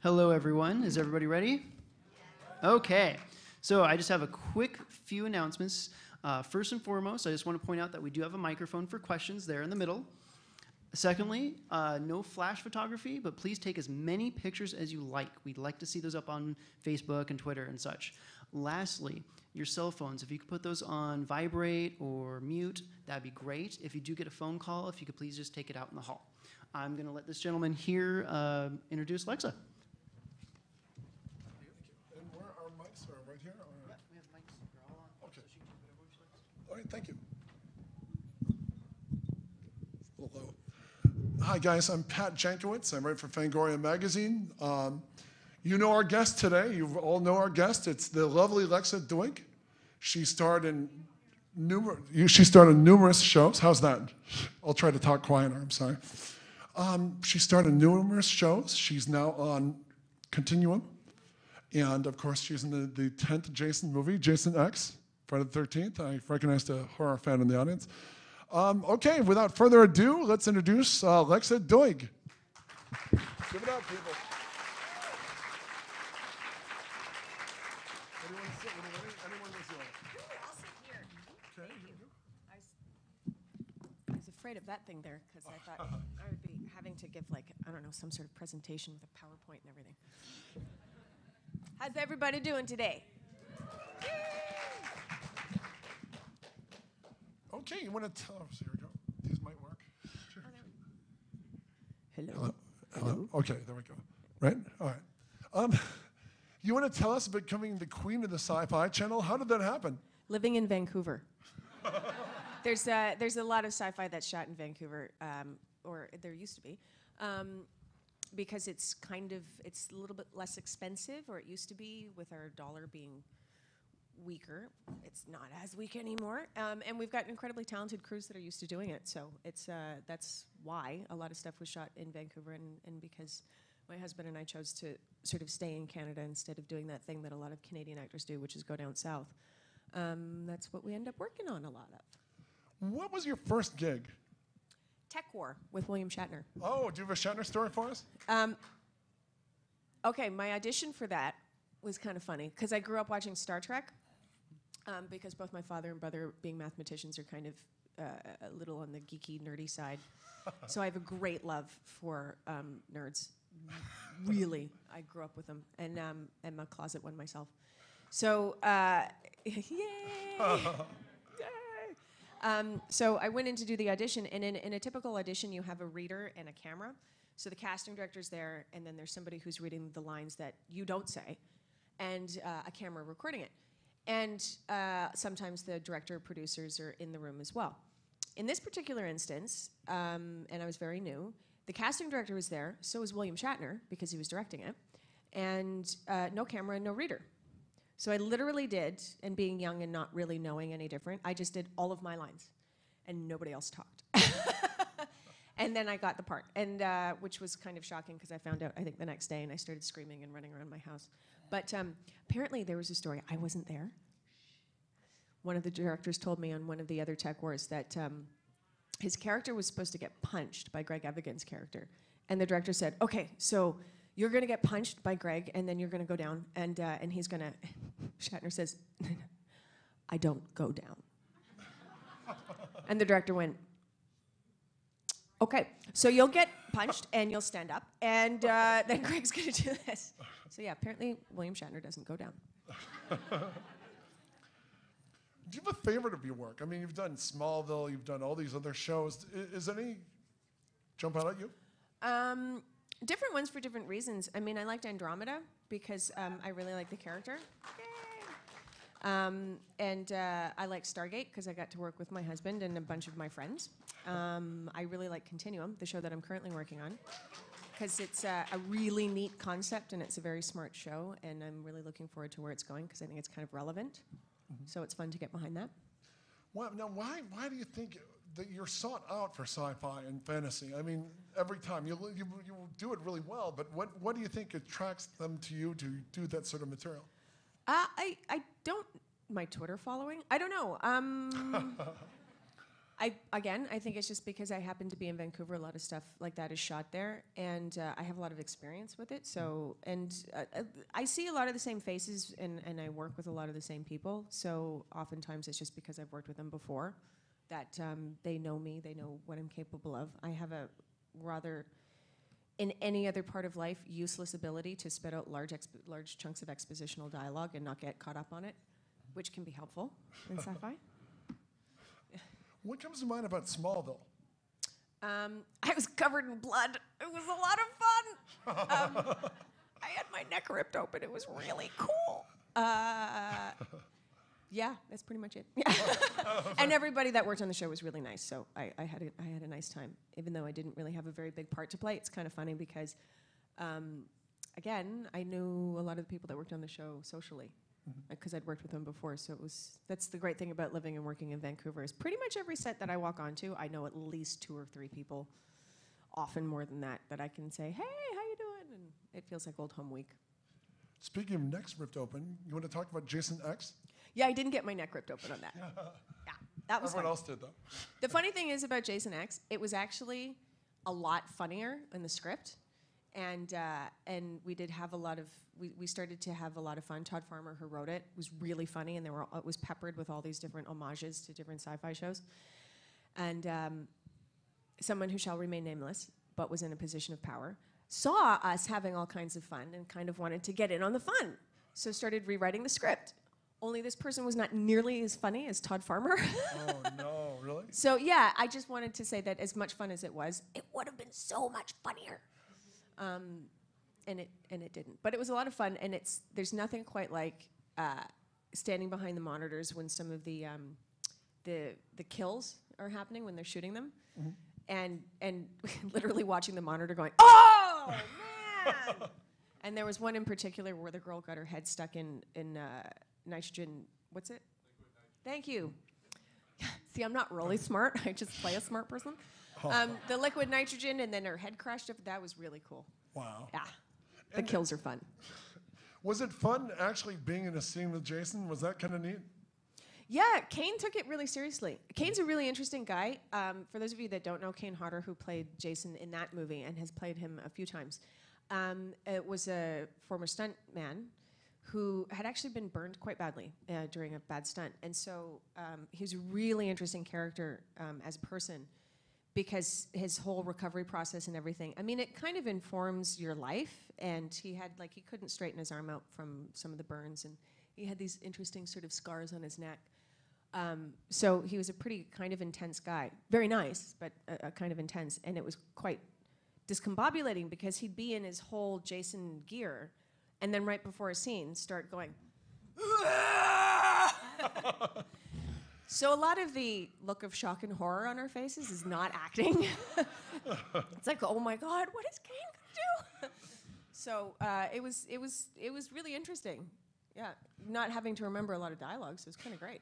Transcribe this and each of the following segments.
Hello, everyone. Is everybody ready? Okay. So I just have a quick few announcements. First and foremost, I just want to point out that we do have a microphone for questions there in the middle. Secondly, no flash photography, but please take as many pictures as you like. We'd like to see those up on Facebook and Twitter and such. Lastly, your cell phones, if you could put those on vibrate or mute, that'd be great. If you do get a phone call, if you could please just take it out in the hall. I'm going to let this gentleman here introduce Lexa. And where our mics are right here? Or? Yeah, we have mics. They're all on. Okay. So she can do whatever she likes. All right, thank you. Hello. Hi, guys. I'm Pat Jankiewicz. I write for Fangoria Magazine. You know our guest today. You all know our guest. It's the lovely Lexa Doig. She starred in numerous shows. How's that? I'll try to talk quieter. I'm sorry. She starred in numerous shows. She's now on Continuum. And, of course, she's in the 10th Jason movie, Jason X, Friday the 13th. I recognized a horror fan in the audience. Okay, without further ado, let's introduce Lexa Doig. Give it up, people. Anyone sit? Anyone sit? I'll sit here. Okay. Thank you. I was afraid of that thing there because I thought I would be having to give, like, I don't know, some sort of presentation with a PowerPoint and everything. How's everybody doing today? Okay, you want to tell us? Here we go. These might work. Hello. Hello. Okay, there we go. Right? All right. You want to tell us about becoming the queen of the Sci-Fi channel? How did that happen? Living in Vancouver. There's a lot of sci-fi that's shot in Vancouver, or there used to be, because it's a little bit less expensive, or it used to be, with our dollar being weaker. It's not as weak anymore, and we've got incredibly talented crews that are used to doing it. So it's that's why a lot of stuff was shot in Vancouver, and because my husband and I chose to sort of stay in Canada instead of doing that thing that a lot of Canadian actors do, which is go down south. That's what we end up working on a lot of. What was your first gig? Tech War with William Shatner. Oh, do you have a Shatner story for us? Okay, my audition for that was kind of funny because I grew up watching Star Trek. Because both my father and brother, being mathematicians, are kind of a little on the geeky, nerdy side. So I have a great love for nerds. Really, I grew up with them, and I'm a closet one myself. So, yay! So I went in to do the audition, and in a typical audition, you have a reader and a camera. So the casting director's there, and then there's somebody who's reading the lines that you don't say, and a camera recording it. And sometimes the director or producers are in the room as well. In this particular instance, and I was very new, the casting director was there, so was William Shatner, because he was directing it, and no camera and no reader. So I literally did, and being young and not really knowing any different, I just did all of my lines, and nobody else talked. And then I got the part, and which was kind of shocking, because I found out, I think, the next day, and I started screaming and running around my house. But apparently there was a story. I wasn't there. One of the directors told me on one of the other Tech Wars that his character was supposed to get punched by Greg Evigan's character. And the director said, okay, so you're going to get punched by Greg, and then you're going to go down, and he's going to... Shatner says, I don't go down. And the director went, okay, so you'll get punched, and you'll stand up, and then Greg's going to do this. So yeah, apparently William Shatner doesn't go down. Do you have a favorite of your work? I mean, you've done Smallville, you've done all these other shows. Is any jump out at you? Different ones for different reasons. I mean, I liked Andromeda because I really like the character. And I like Stargate because I got to work with my husband and a bunch of my friends. I really like Continuum, the show that I'm currently working on, because it's a really neat concept and it's a very smart show, and I'm really looking forward to where it's going because I think it's kind of relevant. So it's fun to get behind that. Well, now, why do you think that you're sought out for sci-fi and fantasy? I mean, every time you do it really well, but what do you think attracts them to you to do that sort of material? I don't, my Twitter following, I don't know. I think it's just because I happen to be in Vancouver. A lot of stuff like that is shot there, and I have a lot of experience with it. So, and I see a lot of the same faces, and I work with a lot of the same people. So, oftentimes it's just because I've worked with them before that they know me, they know what I'm capable of. I have a rather, in any other part of life, useless ability to spit out large chunks of expositional dialogue and not get caught up on it, which can be helpful in sci-fi. What comes to mind about Smallville? I was covered in blood. It was a lot of fun. I had my neck ripped open. It was really cool. Yeah, that's pretty much it. Yeah. And everybody that worked on the show was really nice, so I had a nice time. Even though I didn't really have a very big part to play, it's kind of funny because, again, I knew a lot of the people that worked on the show socially because I'd worked with them before. So that's the great thing about living and working in Vancouver is pretty much every set that I walk onto, I know at least 2 or 3 people, often more than that I can say, hey, how you doing? And it feels like old home week. Speaking of necks ripped open, you want to talk about Jason X? Yeah, I didn't get my neck ripped open on that. Yeah, that was Everyone fun. else did, though. The funny thing is about Jason X, it was actually a lot funnier in the script. And we did have a lot of, we started to have a lot of fun. Todd Farmer, who wrote it, was really funny, and it was peppered with all these different homages to different sci-fi shows. And someone who shall remain nameless, but was in a position of power, saw us having all kinds of fun and kind of wanted to get in on the fun. So started rewriting the script. Only this person was not nearly as funny as Todd Farmer. Oh, no, really? So yeah, I just wanted to say that as much fun as it would have been so much funnier. And it didn't. But it was a lot of fun, and there's nothing quite like standing behind the monitors when some of the kills are happening when they're shooting them, and literally watching the monitor going, oh man! And there was one in particular where the girl got her head stuck in nitrogen. What's it? Liquid nitrogen. Thank you. See, I'm not really smart. I just play a smart person. The liquid nitrogen, and then her head crushed up. That was really cool. Wow. Yeah. The kills are fun. Was it fun actually being in a scene with Jason? Was that kind of neat? Yeah, Kane took it really seriously. Kane's a really interesting guy. For those of you that don't know Kane Hodder, who played Jason in that movie and has played him a few times, it was a former stunt man who had actually been burned quite badly during a bad stunt. And so he was a really interesting character as a person because his whole recovery process and everything, I mean, it kind of informs your life. And he couldn't straighten his arm out from some of the burns, and he had these interesting sort of scars on his neck. So he was a pretty kind of intense guy. Very nice, but kind of intense. And it was quite discombobulating because he'd be in his whole Jason gear, and then right before a scene, start going, So a lot of the look of shock and horror on our faces is not acting. It's like, oh my God, what is Kane gonna do? So it was really interesting. Yeah, not having to remember a lot of dialogue, so it was kind of great.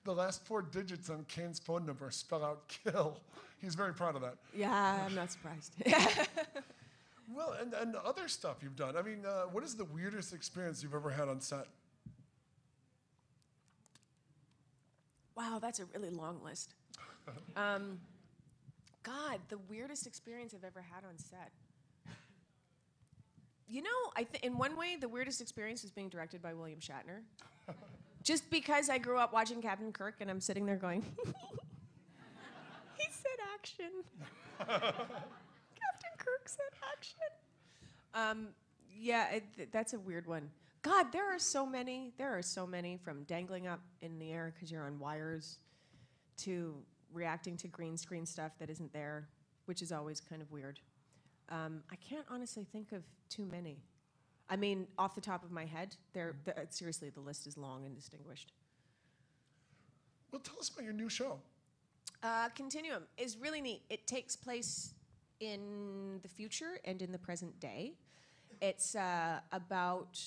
The last 4 digits on Kane's phone number spell out kill. He's very proud of that. Yeah, I'm not surprised. Well, and other stuff you've done. I mean, what is the weirdest experience you've ever had on set? Wow, that's a really long list. God, the weirdest experience I've ever had on set. You know, in one way, the weirdest experience is being directed by William Shatner. Just because I grew up watching Captain Kirk and I'm sitting there going, he said action. Captain Kirk said action. Yeah, that's a weird one. God, there are so many, from dangling up in the air because you're on wires to reacting to green screen stuff that isn't there, which is always kind of weird. I can't honestly think of too many. I mean, off the top of my head, seriously, the list is long and distinguished. Well, tell us about your new show. Continuum is really neat. It takes place in the future and in the present day. It's about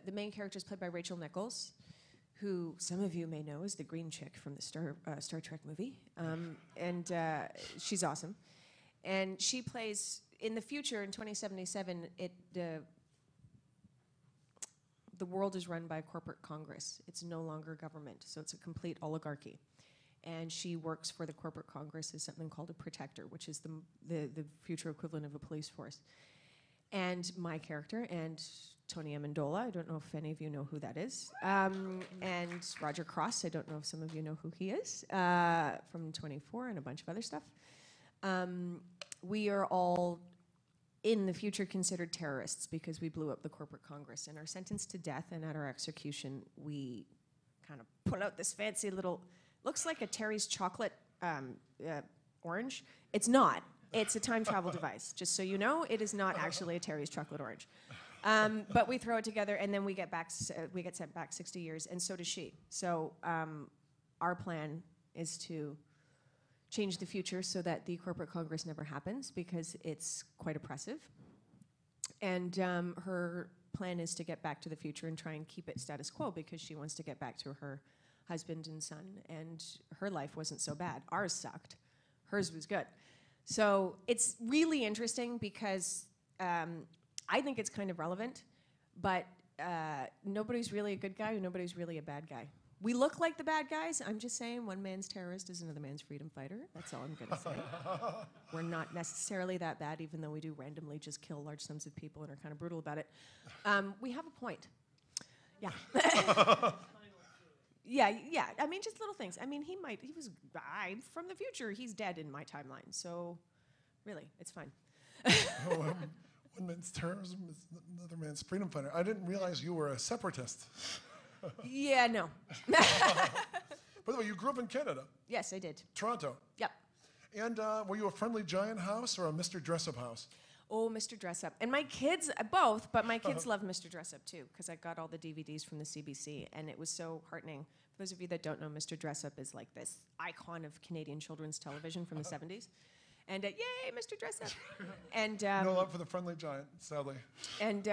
the main character is played by Rachel Nichols, who some of you may know is the green chick from the Star Trek movie, and she's awesome. And she plays in the future in 2077. The world is run by a corporate Congress. It's no longer government, so it's a complete oligarchy. and she works for the corporate Congress as something called a protector, which is the future equivalent of a police force. And my character, and Tony Amendola, I don't know if any of you know who that is, and Roger Cross, I don't know if some of you know who he is, from 24 and a bunch of other stuff. We are all in the future considered terrorists because we blew up the corporate Congress and are sentenced to death, and at our execution we kind of pull out this fancy little, looks like a Terry's chocolate orange. It's not. It's a time travel device. Just so you know, it is not actually a Terry's chocolate orange. But we throw it together, and then we get sent back 60 years, and so does she. So our plan is to change the future so that the corporate Congress never happens, because it's quite oppressive. And her plan is to get back to the future and try and keep it status quo, because she wants to get back to her husband and son, and her life wasn't so bad. Ours sucked. Hers was good. So it's really interesting because I think it's kind of relevant, but nobody's really a good guy and nobody's really a bad guy. We look like the bad guys. I'm just saying one man's terrorist is another man's freedom fighter. That's all I'm going to say. We're not necessarily that bad, even though we do randomly just kill large sums of people and are kind of brutal about it. We have a point. Yeah. Yeah. I mean, just little things. I mean, I'm from the future. He's dead in my timeline. So, really, it's fine. One man's terrorism is another man's freedom fighter. I didn't realize you were a separatist. Yeah, no. By the way, you grew up in Canada. Yes, I did. Toronto. Yep. And were you a Friendly Giant house or a Mr. Dress-Up house? Oh, Mr. Dress-Up. And my kids, both, but my kids love Mr. Dress-Up too, because I got all the DVDs from the CBC, and it was so heartening. For those of you that don't know, Mr. Dress-Up is like this icon of Canadian children's television from the 70s. And yay, Mr. Dress-Up. And no love for the Friendly Giant, sadly. And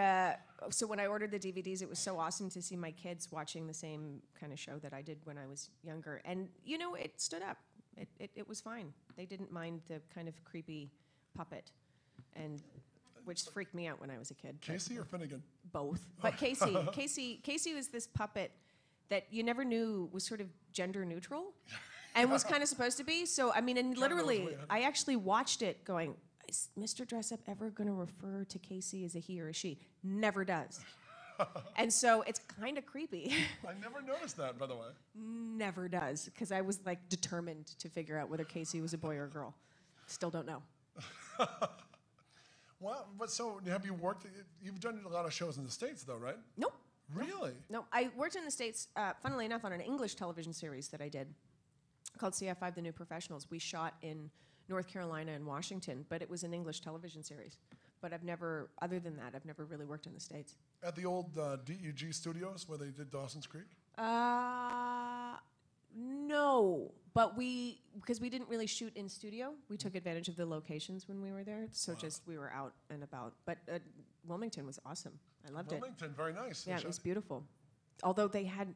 so when I ordered the DVDs, it was so awesome to see my kids watching the same kind of show that I did when I was younger. And, you know, it stood up. It was fine. They didn't mind the kind of creepy puppet, and which freaked me out when I was a kid. Casey or Finnegan? Both. But Casey was this puppet that you never knew was sort of gender neutral. And was kind of supposed to be. So, I mean, and literally, I actually watched it going, is Mr. Dress-Up ever going to refer to Casey as a he or a she? Never does. And so it's kind of creepy. I never noticed that, by the way. Never does, because I was like determined to figure out whether Casey was a boy or a girl. Still don't know. Well, but so have you worked, you've done a lot of shows in the States though, right? Nope. Really? No, I worked in the States, funnily enough, on an English television series that I did, called Sci-Fi: The New Professionals. We shot in North Carolina and Washington, but it was an English television series. But I've never, other than that, I've never really worked in the States. At the old DEG studios where they did Dawson's Creek? No, but because we didn't really shoot in studio, we took advantage of the locations when we were there. So just we were out and about. But Wilmington was awesome. I loved it. Wilmington, very nice. Yeah, it was beautiful. Although they had,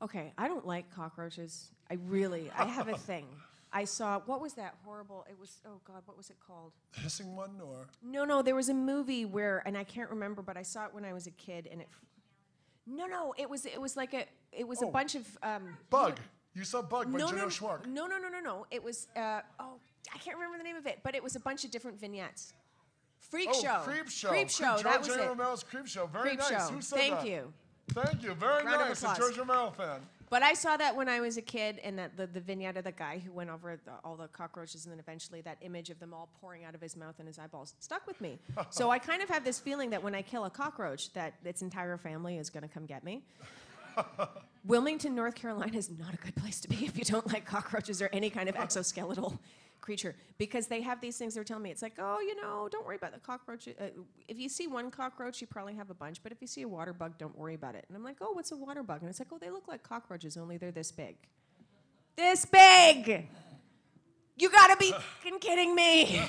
okay, I don't like cockroaches. I have a thing. I saw, what was that horrible, it was, oh God, what was it called? The hissing one, or? No, there was a movie where, and I can't remember, but I saw it when I was a kid, and it was like a bunch of, Bug. You saw Bug by Juno Schwark. No. It was, I can't remember the name of it, but it was a bunch of different vignettes. Creep Show. Creep Show. Creep Show, that was it. George Romero's Creep Show. Very Creep nice. Show. Who said Thank that? you. Thank you. Very Round of nice. A applause. George Romero fan. But I saw that when I was a kid, and that the vignette of the guy who went over all the cockroaches, and then eventually that image of them all pouring out of his mouth and his eyeballs stuck with me. So I kind of have this feeling that when I kill a cockroach, that its entire family is going to come get me. Wilmington, North Carolina is not a good place to be if you don't like cockroaches or any kind of exoskeletal creature, because they have these things they're telling me. It's like, oh, don't worry about the cockroach. If you see one cockroach, you probably have a bunch, but if you see a water bug, don't worry about it. And I'm like, oh, what's a water bug? And it's like, oh, they look like cockroaches, only they're this big. This big! You gotta be fucking kidding me!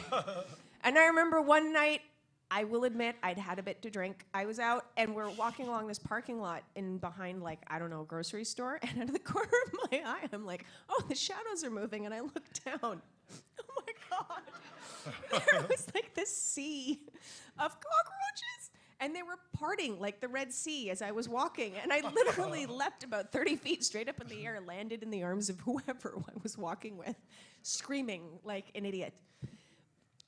And I remember one night, I will admit, I'd had a bit to drink. I was out, and we're walking along this parking lot behind, like, I don't know, a grocery store, and out of the corner of my eye, I'm like, oh, the shadows are moving, and I look down. Oh my God. There was like this sea of cockroaches. And they were parting like the Red Sea as I was walking. And I literally leapt about 30 feet straight up in the air, landed in the arms of whoever I was walking with, screaming like an idiot.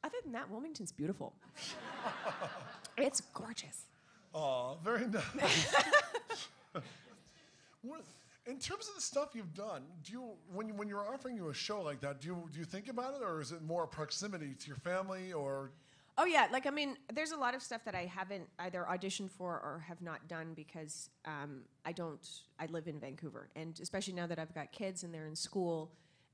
Other than that, Wilmington's beautiful. It's gorgeous. Oh, very nice. In terms of the stuff you've done, do you, when you're offering you a show like that, do you think about it, or is it more proximity to your family, or? Oh yeah, like I mean, there's a lot of stuff that I haven't either auditioned for or have not done because I live in Vancouver, and especially now that I've got kids and they're in school,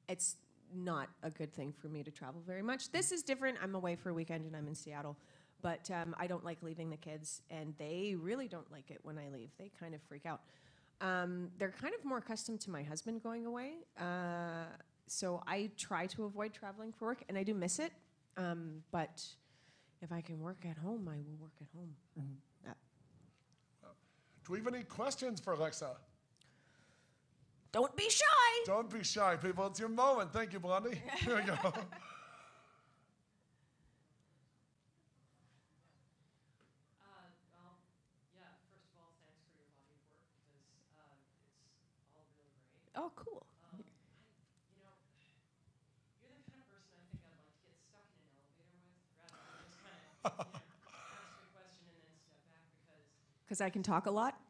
it's not a good thing for me to travel very much. This is different. I'm away for a weekend and I'm in Seattle, but I don't like leaving the kids, and they really don't like it when I leave. They kind of freak out. They're kind of more accustomed to my husband going away, so I try to avoid traveling for work, and I do miss it, but if I can work at home, I will work at home. Mm-hmm. Do we have any questions for Lexa? Don't be shy. Don't be shy, people. It's your moment. Thank you, Blondie. Here we go. Well, yeah, first of all, thanks for your body of work because it's all really great. Oh, cool. You're the kind of person I think I'd like to get stuck in an elevator with rather than just kind of ask a question and then step back Because I can talk a lot.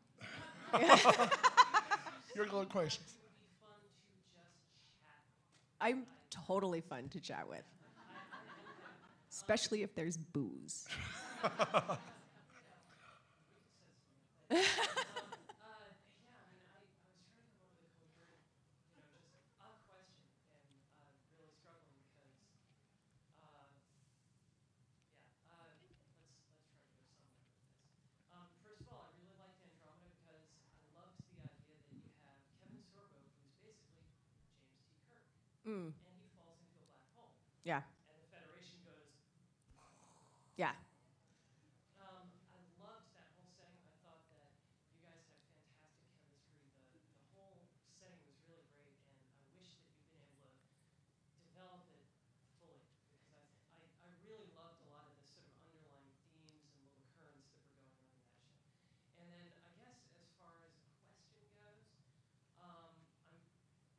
Your little questions. it would be fun to just chat. I'm totally fun to chat with, especially if there's booze. Yeah, I mean, I was trying to come up with a coherent, just a question, and really struggling because, let's try to go somewhere with this. First of all, I really liked Andromeda because I loved the idea that you have Kevin Sorbo, who's basically James T. Kirk, and he falls into a black hole, Yeah. and the Federation goes. Yeah. I loved that whole setting. I thought that you guys had fantastic chemistry. The whole setting was really great, and I wish that you'd been able to develop it fully because I really loved a lot of the sort of underlying themes and little currents that were going on in that show. And then I guess as far as a question goes, I'm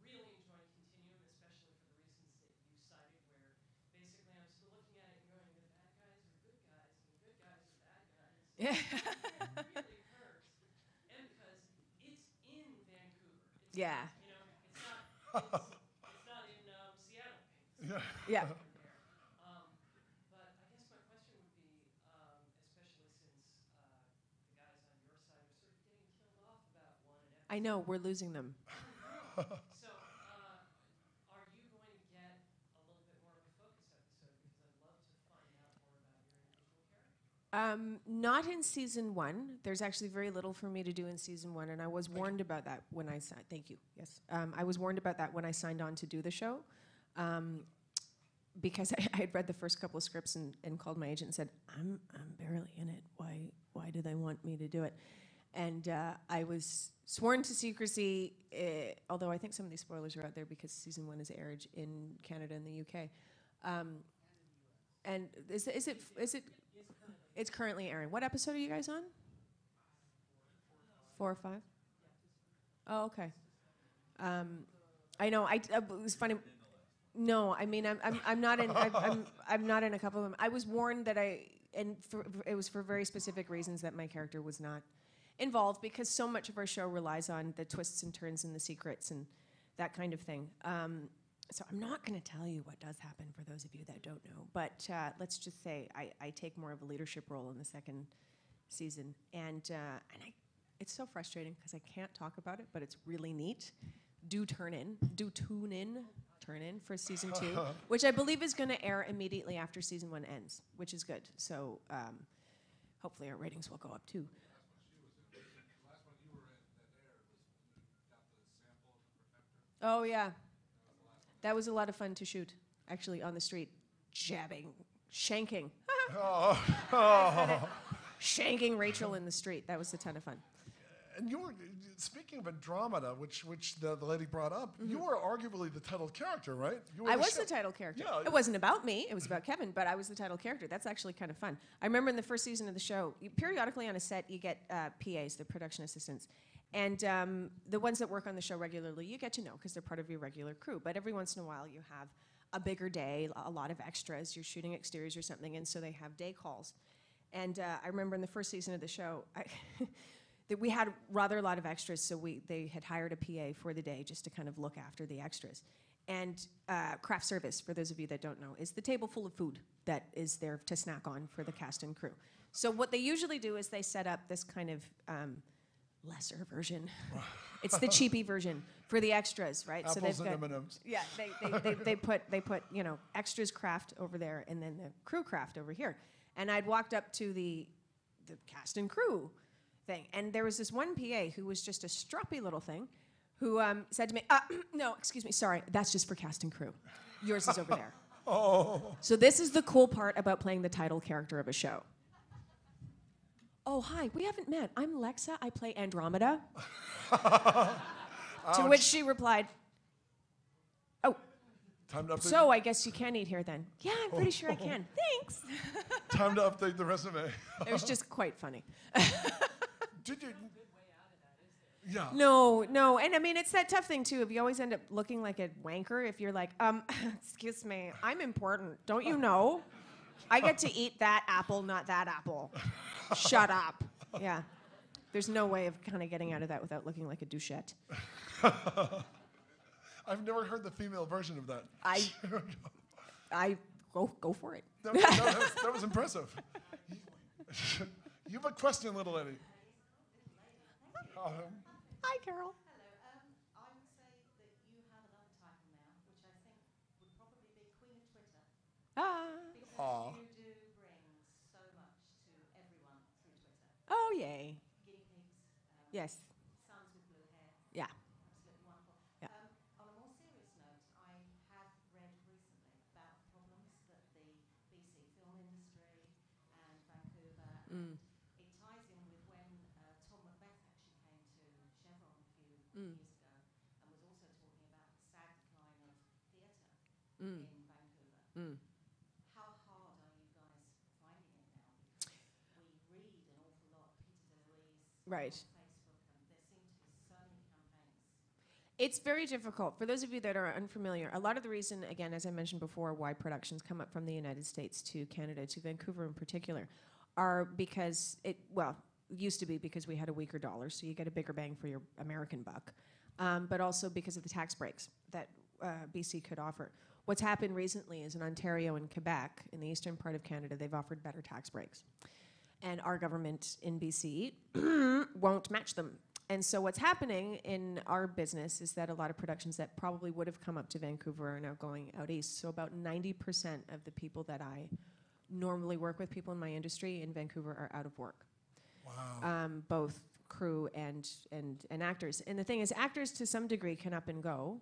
really enjoying Continuum, especially for the reasons that you cited, where basically I'm sort of looking at it and going, the bad guys are good guys, and the good guys are bad guys. Yeah. It really hurts. And because it's in Vancouver. It's Yeah. not, it's not in Seattle. Yeah. Yeah. But I guess my question would be, especially since the guys on your side are sort of getting killed off about one and I know, we're losing them. So, are you going to get a little bit more of a focus episode? Because I'd love to find out more about your individual character. Not in season 1. There's actually very little for me to do in season 1, and I was warned about that when I signed. Thank you. Yes, I was warned about that when I signed on to do the show, because I had read the first couple of scripts and called my agent and said, "I'm barely in it. Why do they want me to do it?" And I was sworn to secrecy. Although I think some of these spoilers are out there because season 1 is aired in Canada and the UK. And is it? It's currently airing. What episode are you guys on? 4 or 5? Oh, okay. I know. It was funny. No, I mean I'm not in. I'm not in a couple of them. I was warned that it was for very specific reasons that my character was not involved because so much of our show relies on the twists and turns and the secrets and that kind of thing. So I'm not going to tell you what does happen for those of you that don't know. But let's just say I take more of a leadership role in the second season, and it's so frustrating because I can't talk about it, but it's really neat. Tune in for season 2, which I believe is going to air immediately after season 1 ends, which is good. So hopefully our ratings will go up too. Oh yeah, that was a lot of fun to shoot. Actually, on the street, shanking Rachel in the street. That was a ton of fun. And you were, speaking of Andromeda, which the lady brought up, you were arguably the title character, right? You were I was the title character. Yeah. It wasn't about me. It was about Kevin, but I was the title character. That's actually kind of fun. I remember in the first season of the show, periodically on a set, you get PAs, the production assistants. And the ones that work on the show regularly, you get to know because they're part of your regular crew. But every once in a while, you have a bigger day, a lot of extras. You're shooting exteriors or something, and so they have day calls. And I remember in the first season of the show, that we had rather a lot of extras, so they had hired a PA for the day just to kind of look after the extras. And craft service, for those of you that don't know, is the table full of food that is there to snack on for the cast and crew. So what they usually do is they set up this kind of lesser version. It's the cheapy version for the extras, right? Apples so they've and got, M&Ms. yeah, they put extras craft over there and then the crew craft over here. And I'd walked up to the cast and crew thing, and there was this one PA who was just a stroppy little thing who said to me, no, excuse me, sorry, that's just for cast and crew. Yours is over there. Oh. So this is the cool part about playing the title character of a show. Oh, hi, we haven't met. I'm Lexa, I play Andromeda. To which she replied, oh, Time to update. so I guess you can eat here then. Yeah, I'm pretty sure I can. Thanks. Time to update the resume. It was just quite funny. Did you? Yeah. No, and I mean, it's that tough thing too. If you always end up looking like a wanker, if you're like, excuse me, I'm important, don't you know? I get to eat that apple, not that apple. Shut up. Yeah. There's no way of kind of getting out of that without looking like a douchette. I've never heard the female version of that. I go for it. That was impressive. You have a question, little lady. Hi, Carol. Hello. I would say that you have another title now, which I think would probably be Queen of Twitter. Because you do bring so much to everyone through Twitter. Oh, yay. Guinea pigs. Yes. Sons with blue hair. Yeah. Absolutely wonderful. Yeah. On a more serious note, I have read recently about problems that the BC film industry and Vancouver, and it ties in with when Tom Macbeth actually came to Chevron a few years ago and was also talking about the sad decline of theatre in Vancouver. How hard are you guys finding it now? Because we read an awful lot, Peter DeLuise, Right. Facebook, and there seem to be so many campaigns. It's very difficult. For those of you that are unfamiliar, a lot of the reason, again, as I mentioned before, why productions come up from the United States to Canada, to Vancouver in particular, are because used to be because we had a weaker dollar, so you get a bigger bang for your American buck, but also because of the tax breaks that BC could offer. What's happened recently is in Ontario and Quebec, in the eastern part of Canada, they've offered better tax breaks. And our government in BC won't match them. And so what's happening in our business is that a lot of productions that probably would have come up to Vancouver are now going out east. So about 90% of the people that I normally work with, people in my industry in Vancouver, are out of work. Wow. Both crew and actors. And the thing is, actors to some degree can up and go.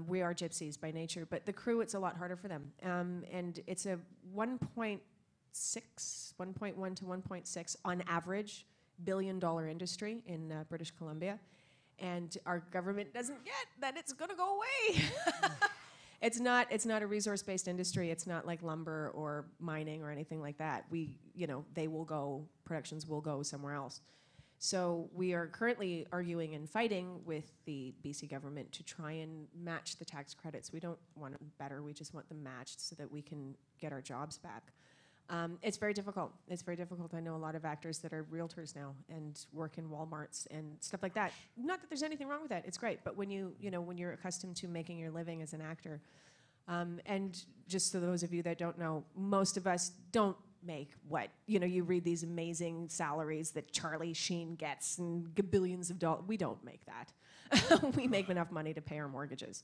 We are gypsies by nature, but the crew, it's a lot harder for them. And it's a 1.1 to 1.6 on average billion-dollar industry in British Columbia, and our government doesn't get that it's going to go away. It's not a resource-based industry. It's not like lumber or mining or anything like that. They will go, productions will go somewhere else. So we are currently arguing and fighting with the BC government to try and match the tax credits. We don't want them better. We just want them matched so that we can get our jobs back. It's very difficult. It's very difficult. I know a lot of actors that are realtors now and work in Walmarts and stuff like that. Not that there's anything wrong with that. It's great. But when you're accustomed to making your living as an actor, and just so those of you that don't know, most of us don't make what, you read these amazing salaries that Charlie Sheen gets and billions of dollars. We don't make that. We make enough money to pay our mortgages.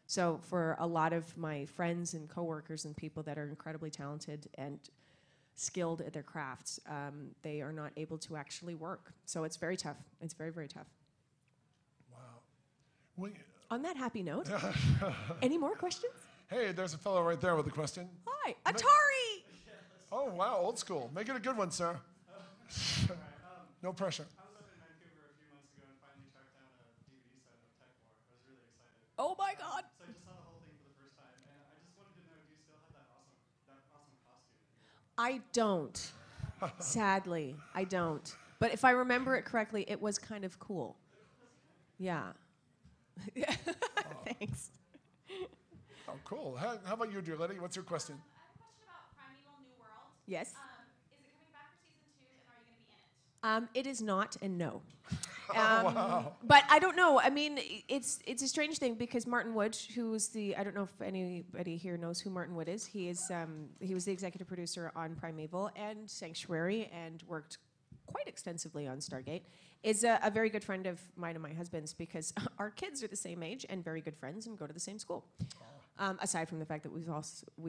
So for a lot of my friends and coworkers and people that are incredibly talented and skilled at their crafts, they are not able to actually work. So it's very tough. It's very, very tough. Wow. On that happy note, any more questions? Hey, there's a fellow right there with a question. Hi, Atari! Oh, wow, old school. Make it a good one, sir. No pressure. I was up in Vancouver a few months Oh my God. So I just saw the whole thing for the first time, and I just wanted to know, do you still have that awesome costume? I don't. Sadly, I don't. But if I remember it correctly, it was kind of cool. Yeah. Thanks. Oh, cool. How about you, dear lady? What's your question? I have a question about Primeval New World. Yes. Is it coming back for season 2, and are you going to be in it? It is not, and no. Wow. But I don't know. I mean, it's a strange thing because Martin Wood, who's I don't know if anybody here knows who Martin Wood is. He was the executive producer on Primeval and Sanctuary and worked quite extensively on Stargate, is a very good friend of mine and my husband's because our kids are the same age and very good friends and go to the same school. Aside from the fact that we've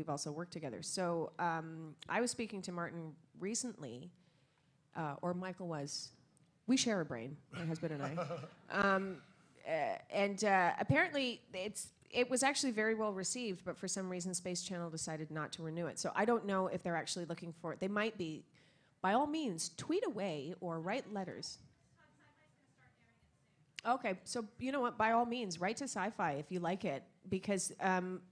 also worked together. So I was speaking to Martin recently, or Michael was. We share a brain, my husband and I. Apparently it was actually very well received, but for some reason Space Channel decided not to renew it. So I don't know if they're actually looking for it. They might be. By all means, tweet away or write letters. Okay, so you know what? By all means, write to Sci-Fi if you like it, because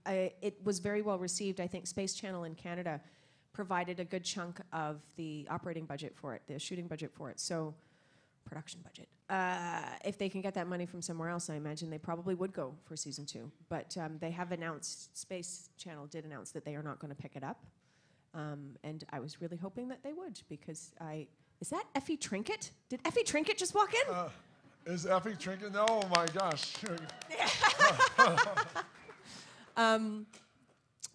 it was very well received. I think Space Channel in Canada provided a good chunk of the operating budget for it, the shooting budget for it. So, production budget. If they can get that money from somewhere else, I imagine they probably would go for season 2. But they have announced, Space Channel did announce that they are not going to pick it up. And I was really hoping that they would, because is that Effie Trinket? Did Effie Trinket just walk in? Is Effie Trinket? Oh my gosh.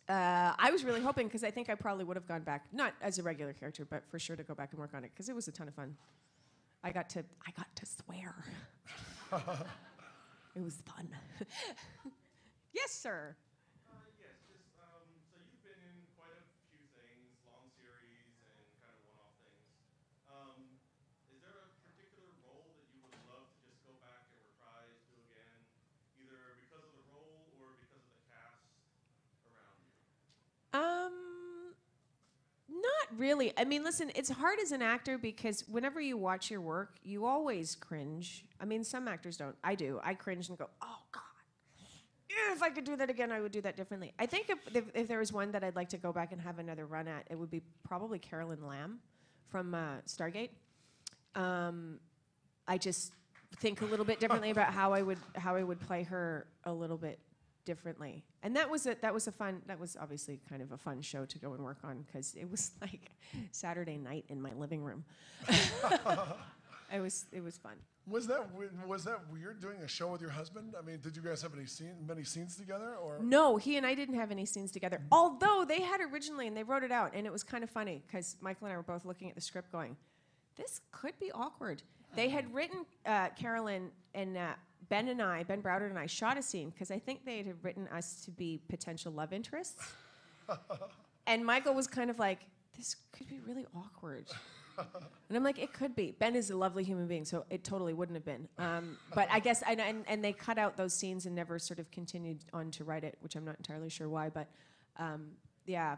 I was really hoping, because I think I probably would have gone back, not as a regular character, but for sure to go back and work on it, because it was a ton of fun. I got to swear. It was fun. Yes, sir. Yes, just so you've been in quite a few things, long series and kind of one-off things. Is there a particular role that you would love to just go back and reprise, do again, either because of the role or because of the cast around you? Not really. I mean, listen, it's hard as an actor because whenever you watch your work, you always cringe. I mean, some actors don't. I do. I cringe and go, oh, God. If I could do that again, I would do that differently. I think if there was one that I'd like to go back and have another run at, it would be probably Carolyn Lamb from Stargate. I just think a little bit differently about how I would play her a little bit differently. And that was obviously kind of a fun show to go and work on, because it was like Saturday night in my living room. It was fun. Was that weird doing a show with your husband? I mean, did you guys have many scenes together, or? No, he and I didn't have any scenes together. Although they had originally, and they wrote it out, and it was kind of funny because Michael and I were both looking at the script going, this could be awkward. They had written, Carolyn and Ben Browder and I shot a scene because I think they had written us to be potential love interests. And Michael was kind of like, this could be really awkward. And I'm like, it could be. Ben is a lovely human being, so it totally wouldn't have been. But I guess, and they cut out those scenes and never sort of continued on to write it, which I'm not entirely sure why. But yeah,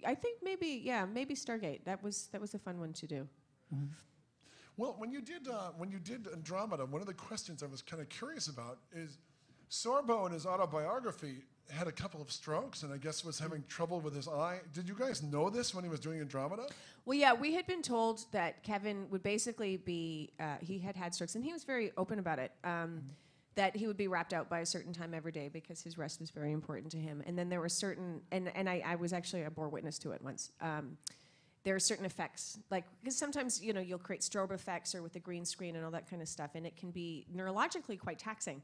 I think maybe Stargate. That was a fun one to do. Mm-hmm. Well, when you did Andromeda, one of the questions I was kind of curious about is, Sorbo in his autobiography had a couple of strokes and I guess was having trouble with his eye. Did you guys know this when he was doing Andromeda? Well, yeah, we had been told that Kevin would basically be, he had strokes, and he was very open about it, that he would be wrapped out by a certain time every day because his rest was very important to him. And then there were certain, and I was actually a bore witness to it once. There are certain effects, like, because sometimes, you'll create strobe effects or with the green screen and all that kind of stuff, and it can be neurologically quite taxing.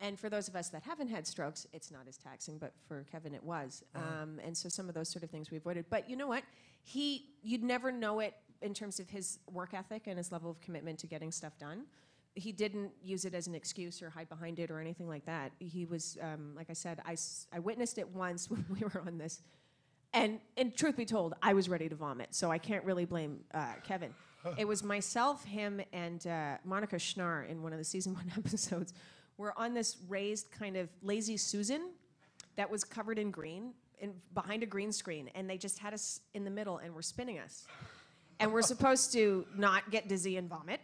And for those of us that haven't had strokes, it's not as taxing, but for Kevin it was. And so some of those sort of things we avoided. But you know what? You'd never know it in terms of his work ethic and his level of commitment to getting stuff done. He didn't use it as an excuse or hide behind it or anything like that. He was, like I said, I witnessed it once when we were on this. And truth be told, I was ready to vomit, so I can't really blame Kevin. It was myself, him, and Monica Schnarr in one of the season 1 episodes. We're on this raised kind of Lazy Susan that was covered in green, behind a green screen, and they just had us in the middle and were spinning us. and we're supposed to not get dizzy and vomit.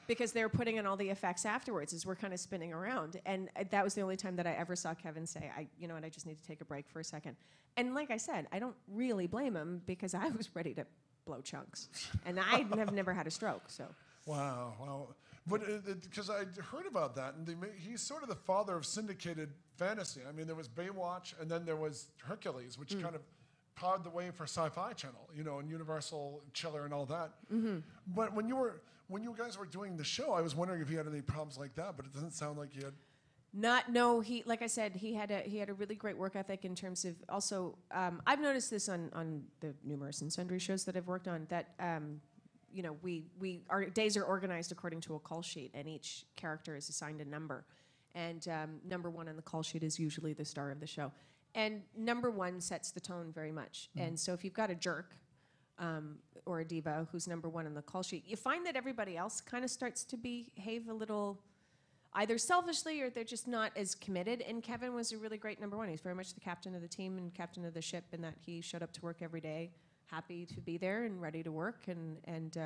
Because they were putting in all the effects afterwards as we're kind of spinning around. And that was the only time that I ever saw Kevin say, you know what, I just need to take a break for a second. And like I said, I don't really blame him because I was ready to blow chunks. And I have never had a stroke, so. Wow. But because I heard about that, and he's sort of the father of syndicated fantasy. I mean, there was Baywatch, and then there was Hercules, which kind of paved the way for Sci-Fi Channel, you know, and Universal Chiller and all that. But when you guys were doing the show, I was wondering if you had any problems like that, but it doesn't sound like you had. He, like I said, he had a really great work ethic in terms of also, I've noticed this on the numerous and sundry shows that I've worked on, that, you know, our days are organized according to a call sheet, and each character is assigned a number. And number one on the call sheet is usually the star of the show. And number one sets the tone very much. And so if you've got a jerk, or a diva who's number one on the call sheet, you find that everybody else kind of starts to behave a little either selfishly or they're just not as committed. And Kevin was a really great number one. He's very much the captain of the team and captain of the ship, in that he showed up to work every day, happy to be there and ready to work, and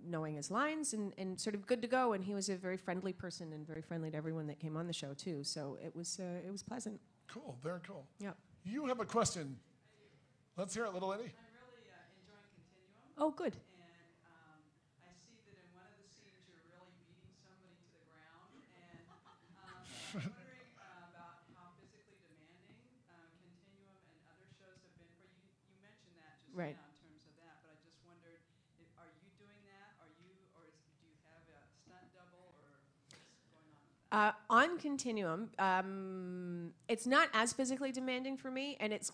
knowing his lines and sort of good to go. And he was a very friendly person and very friendly to everyone that came on the show too. So it was pleasant. Cool, very cool. Yep. You have a question. Let's hear it, little Eddie. Oh, good. And I see that in one of the scenes you're really beating somebody to the ground. And I'm wondering about how physically demanding Continuum and other shows have been for you. You mentioned that just Right. now in terms of that, but I just wondered, are you doing that? Do you have a stunt double, or what's going on with that? On Continuum, it's not as physically demanding for me, and it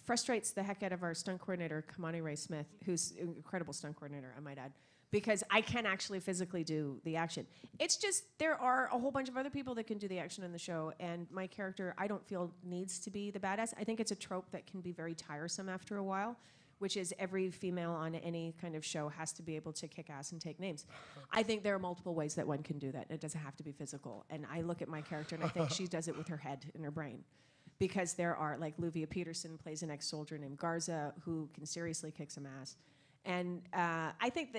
frustrates the heck out of our stunt coordinator, Kamani Ray Smith, who's an incredible stunt coordinator, I might add, because I can actually physically do the action. It's just there are a whole bunch of other people that can do the action in the show, and my character, I don't feel needs to be the badass. I think it's a trope that can be very tiresome after a while, which is every female on any kind of show has to be able to kick ass and take names. I think there are multiple ways that one can do that. It doesn't have to be physical. And I look at my character and I think she does it with her head and her brain. Because there are, like Luvia Peterson plays an ex-soldier named Garza who can seriously kick some ass. And I think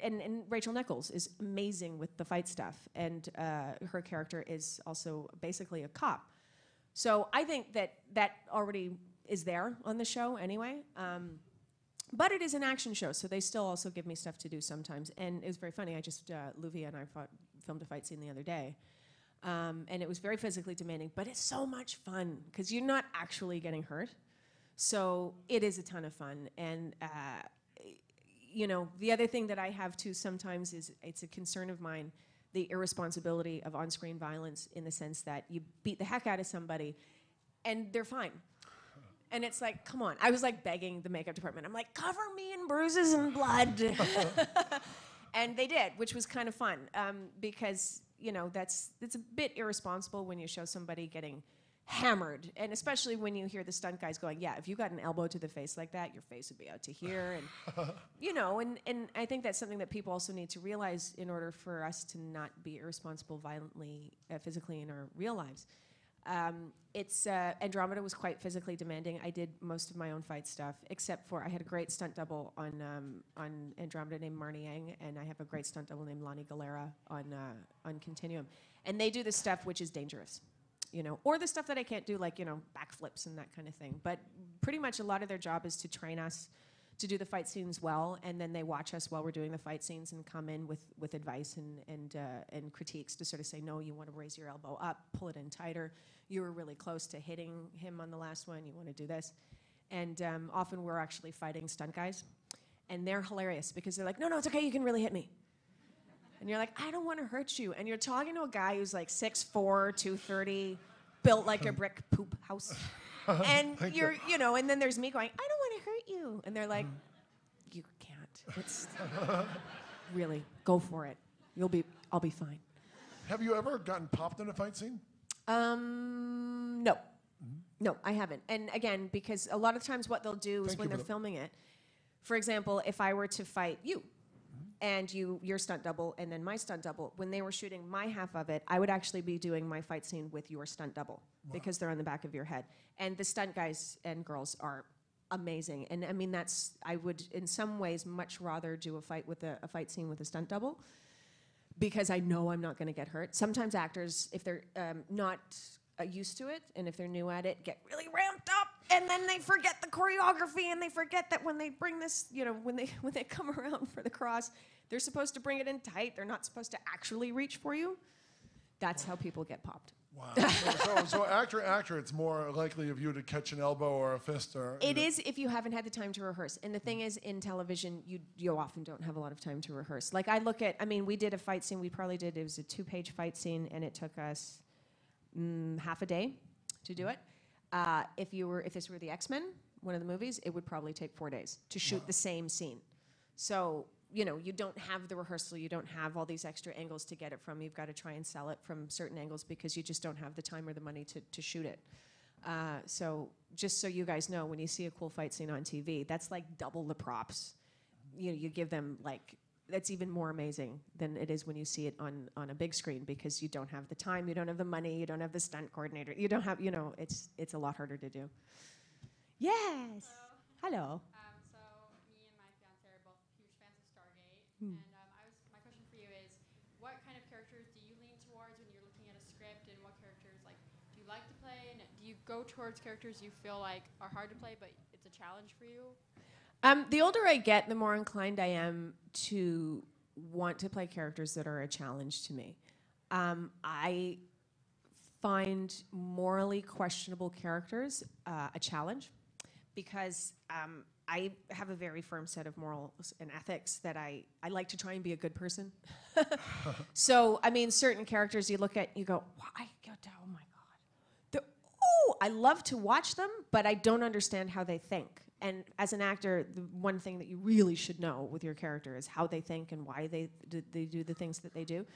and Rachel Nichols is amazing with the fight stuff. And her character is also basically a cop. So I think that already is there on the show anyway. But it is an action show, so they still also give me stuff to do sometimes. And it was very funny. I just, Luvia and I filmed a fight scene the other day. And it was very physically demanding, but it's so much fun because you're not actually getting hurt. So it is a ton of fun. And, you know, the other thing that I have too sometimes is it's a concern of mine, the irresponsibility of on-screen violence, in the sense that you beat the heck out of somebody and they're fine. And it's like, come on. I was like begging the makeup department. I'm like, cover me in bruises and blood. And they did, which was kind of fun because, you know, it's a bit irresponsible when you show somebody getting hammered. And especially when you hear the stunt guys going, yeah, if you got an elbow to the face like that, your face would be out to here. And, you know, and I think that's something that people also need to realize in order for us to not be irresponsible violently, physically in our real lives. Andromeda was quite physically demanding. I did most of my own fight stuff, except for I had a great stunt double on Andromeda named Marnie Yang, and I have a great stunt double named Lonnie Galera on Continuum. And they do the stuff which is dangerous, you know, or the stuff that I can't do, like, you know, backflips and that kind of thing. But pretty much a lot of their job is to train us to do the fight scenes well, and then they watch us while we're doing the fight scenes and come in with advice and critiques to sort of say, no, you want to raise your elbow up, pull it in tighter. You were really close to hitting him on the last one. You want to do this. And often we're actually fighting stunt guys, and they're hilarious because they're like, no, it's okay, you can really hit me. And you're like, I don't want to hurt you. And you're talking to a guy who's like 6'4", 230, built like a brick poop house. And you're, you know, and then there's me going, I don't want to hurt you. And they're like, you can't. It's really, go for it. I'll be fine. Have you ever gotten popped in a fight scene? No. No, I haven't. And again, because a lot of times what they'll do is when they're filming it, for example, if I were to fight you, and your stunt double, and then my stunt double, when they were shooting my half of it, I would actually be doing my fight scene with your stunt double because they're on the back of your head. And the stunt guys and girls are amazing. And I mean, I would in some ways much rather do a fight scene with a stunt double, because I know I'm not going to get hurt. Sometimes actors, if they're not used to it, and if they're new at it, get really ramped up, and then they forget the choreography, and they forget that when they bring this, when they come around for the cross, they're supposed to bring it in tight. They're not supposed to actually reach for you. That's how people get popped. Wow. So actor, it's more likely of you to catch an elbow or a fist or. It is if you haven't had the time to rehearse. And the thing is, in television, you often don't have a lot of time to rehearse. Like we did a fight scene. It was a 2-page fight scene, and it took us half a day to do it. If this were the X-Men, one of the movies, it would probably take 4 days to shoot the same scene. So, you don't have the rehearsal, you don't have all these extra angles to get it from. You've got to try and sell it from certain angles because you just don't have the time or the money to shoot it. So just so you guys know, when you see a cool fight scene on TV, that's like double the props. You give them that's even more amazing than it is when you see it on a big screen, because you don't have the time, you don't have the money, you don't have the stunt coordinator, you don't have, it's a lot harder to do. Yes. Hello. So me and my fiance are both huge fans of Stargate, and my question for you is, what kind of characters do you lean towards when you're looking at a script, and what characters do you like to play, and do you go towards characters you feel like are hard to play but it's a challenge for you? The older I get, the more inclined I am to want to play characters that are a challenge to me. I find morally questionable characters a challenge, because I have a very firm set of morals and ethics that I like to try and be a good person. So, I mean, certain characters you look at, you go, oh my God. I love to watch them, but I don't understand how they think. And as an actor, the one thing that you really should know with your character is how they think and why they do the things that they do.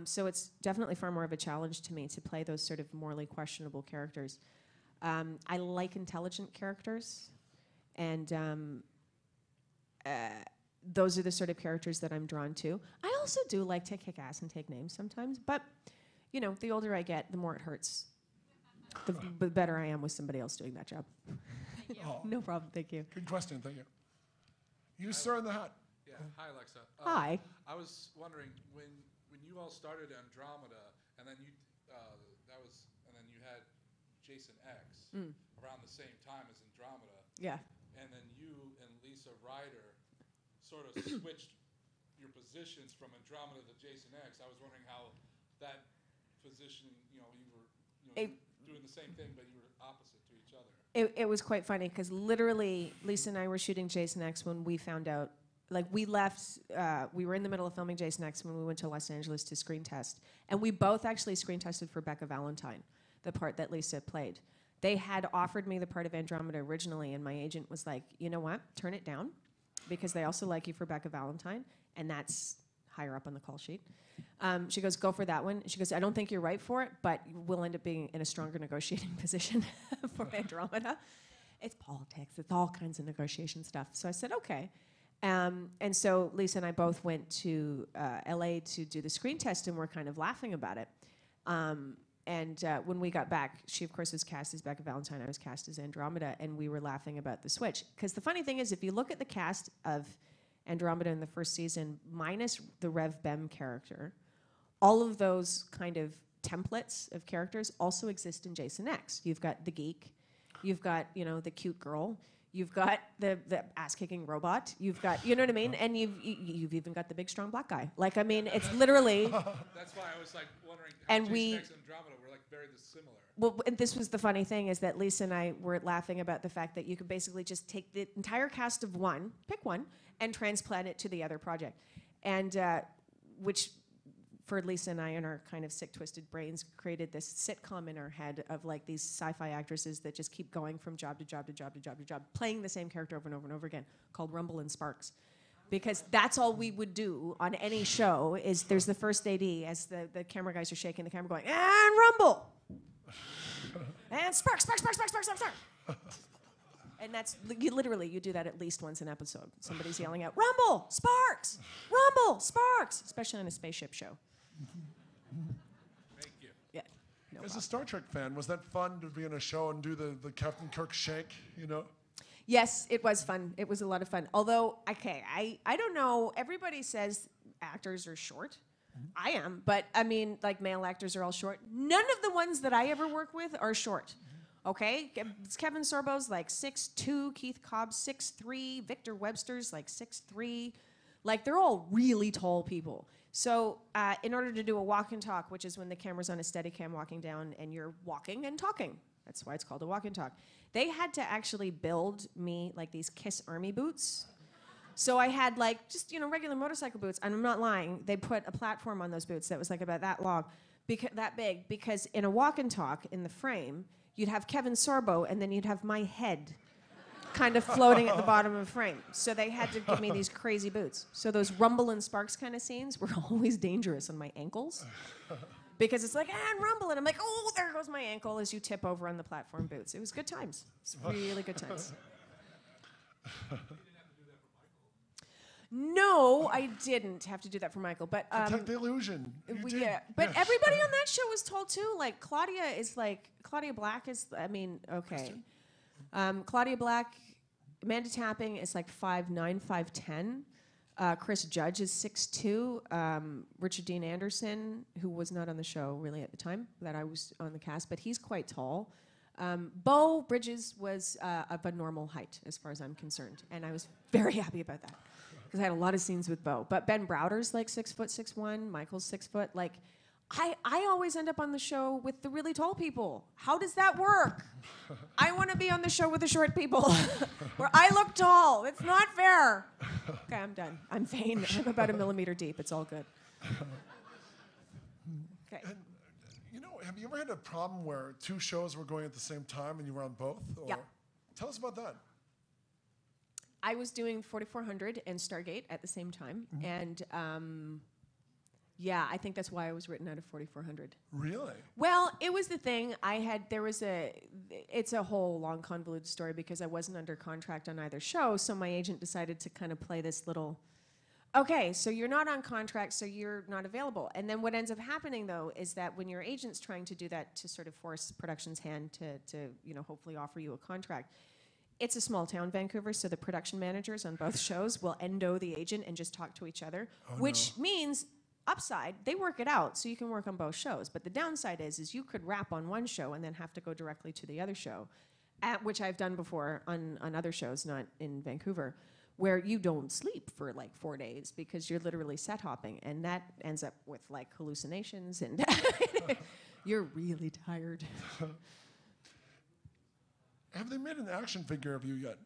So it's definitely far more of a challenge to me to play those sort of morally questionable characters. I like intelligent characters, and those are the sort of characters that I'm drawn to. I also do like to kick ass and take names sometimes, but the older I get, the more it hurts. The better I am with somebody else doing that job. Oh. No problem, thank you. Good question, thank you. You, sir, in the hat. Yeah, hi, Lexa. Hi. I was wondering, when you all started Andromeda, and then you had Jason X around the same time as Andromeda. Yeah. And then you and Lisa Ryder sort of switched your positions from Andromeda to Jason X. I was wondering how that position, you were doing the same thing, but you were opposite to each other. It was quite funny, because literally Lisa and I were shooting Jason X when we found out, we left, we were in the middle of filming Jason X when we went to Los Angeles to screen test. And we both actually screen tested for Becca Valentine, the part that Lisa played. They had offered me the part of Andromeda originally, and my agent was like, you know what, turn it down, because they also like you for Becca Valentine, and that's higher up on the call sheet. She goes, go for that one. She goes, I don't think you're right for it, but we'll end up being in a stronger negotiating position for Andromeda. It's politics. It's all kinds of negotiation stuff. So I said, okay. And so Lisa and I both went to LA to do the screen test, and we're kind of laughing about it. And when we got back, she, of course, was cast as Becca Valentine. I was cast as Andromeda, and we were laughing about the switch. Because the funny thing is, if you look at the cast of Andromeda in the first season, minus the Rev Bem character, all of those kind of templates of characters also exist in Jason X. You've got the geek, you've got, the cute girl, you've got the ass-kicking robot, you've got, you know what I mean? And you've even got the big, strong black guy. It's literally... That's why I was wondering how and Jason X and Andromeda were very dissimilar. Well, and this was the funny thing, is that Lisa and I were laughing about the fact that you could basically just take the entire cast of one, pick one, and transplant it to the other project. And which, for Lisa and I and our kind of sick, twisted brains, created this sitcom in our head of these sci-fi actresses that just keep going from job to job to job to job to job, playing the same character over and over and over again, called Rumble and Sparks. Because that's all we would do on any show, is there's the first AD, as the camera guys are shaking the camera going, and Rumble! And Sparks, Sparks, Sparks, Sparks, Sparks, Sparks, Sparks. And that's, you do that at least once an episode. Somebody's yelling out, Rumble, Sparks, Rumble, Sparks, especially on a spaceship show. Thank you. Yeah. No As problem. a Star Trek fan, was that fun to be in a show and do the Captain Kirk shake, Yes, it was fun. It was a lot of fun. Although, okay, I don't know. Everybody says actors are short. I am, but I mean, like male actors are all short. None of the ones that I ever work with are short. Okay, Kevin Sorbo's like 6'2", Keith Cobb's 6'3", Victor Webster's like 6'3". Like they're all really tall people. So in order to do a walk and talk, which is when the camera's on a Steadicam walking down and you're walking and talking, that's why it's called a walk and talk. They had to actually build me like these Kiss Army boots. So I had like just regular motorcycle boots, and I'm not lying. They put a platform on those boots that was like about that long, that big, because in a walk and talk in the frame, you'd have Kevin Sorbo, and then you'd have my head kind of floating at the bottom of the frame. So they had to give me these crazy boots. So those rumble and sparks kind of scenes were always dangerous on my ankles. Because it's like, and rumble, and I'm like, oh, there goes my ankle as you tip over on the platform boots. It was good times. It's really good times. No, I didn't have to do that for Michael, but Protect the illusion. yeah. But everybody on that show was told too. Like Claudia Black is. I mean, okay. Claudia Black, Amanda Tapping is like 5'9", 5'10". Chris Judge is 6'2". Richard Dean Anderson, who was not on the show really at the time that I was on the cast, but he's quite tall. Beau Bridges was of a normal height as far as I'm concerned, and I was very happy about that because I had a lot of scenes with Beau. But Ben Browder's like 6'6'1". Michael's 6 foot. Like, I always end up on the show with the really tall people. How does that work? I want to be on the show with the short people where I look tall. It's not fair. Okay, I'm done. I'm vain. I'm about 1 millimeter deep. It's all good. Okay. And, have you ever had a problem where 2 shows were going at the same time and you were on both? Or? Yeah. Tell us about that. I was doing 4400 and Stargate at the same time, and yeah, I think that's why I was written out of 4400. Really? Well, it was the thing. It's a whole long convoluted story because I wasn't under contract on either show, so my agent decided to kind of play this little, okay, so you're not on contract, so you're not available. And then what ends up happening, though, is that when your agent's trying to do that to sort of force production's hand to hopefully offer you a contract, it's a small town, Vancouver, so the production managers on both shows will endo the agent and just talk to each other, which means upside, they work it out so you can work on both shows. But the downside is you could wrap on one show and then have to go directly to the other show, which I've done before on other shows, not in Vancouver, where you don't sleep for like 4 days because you're literally set hopping, and that ends up with like hallucinations and you're really tired. Have they made an action figure of you yet?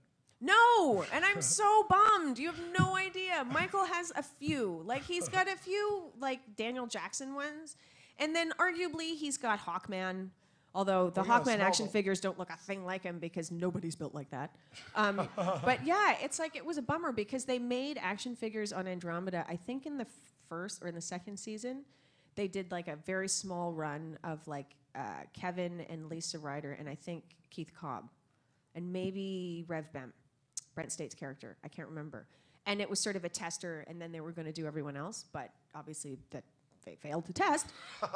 No, and I'm so bummed. You have no idea. Michael has a few. Like, he's got a few, like, Daniel Jackson ones. And then, arguably, he's got Hawkman. Although the Hawkman action figures don't look a thing like him because nobody's built like that. But, yeah, it's like it was a bummer because they made action figures on Andromeda, I think in the first or in the second season. They did, like, a very small run of, like, Kevin and Lisa Ryder and I think Keith Cobb. And maybe Rev Bem, Brent State's character. I can't remember. And it was sort of a tester, and then they were going to do everyone else, but obviously that they failed to test.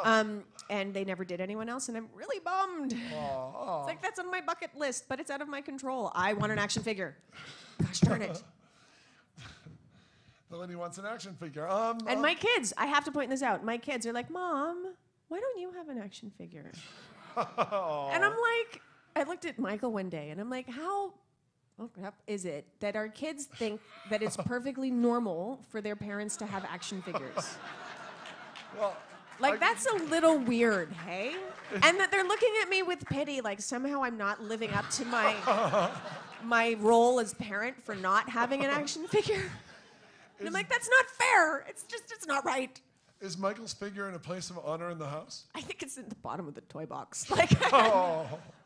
And they never did anyone else, and I'm really bummed. It's like, that's on my bucket list, but it's out of my control. I want an action figure. Gosh darn it. Melanie wants an action figure. And my kids, I have to point this out. My kids are like, Mom, why don't you have an action figure? And I'm like, I looked at Michael one day, and I'm like, how is it that our kids think that it's perfectly normal for their parents to have action figures? Well, like, that's a little weird, hey? And that they're looking at me with pity, like somehow I'm not living up to my role as parent for not having an action figure. And I'm like, that's not fair. It's not right. Is Michael's figure in a place of honor in the house? I think it's in the bottom of the toy box. Like,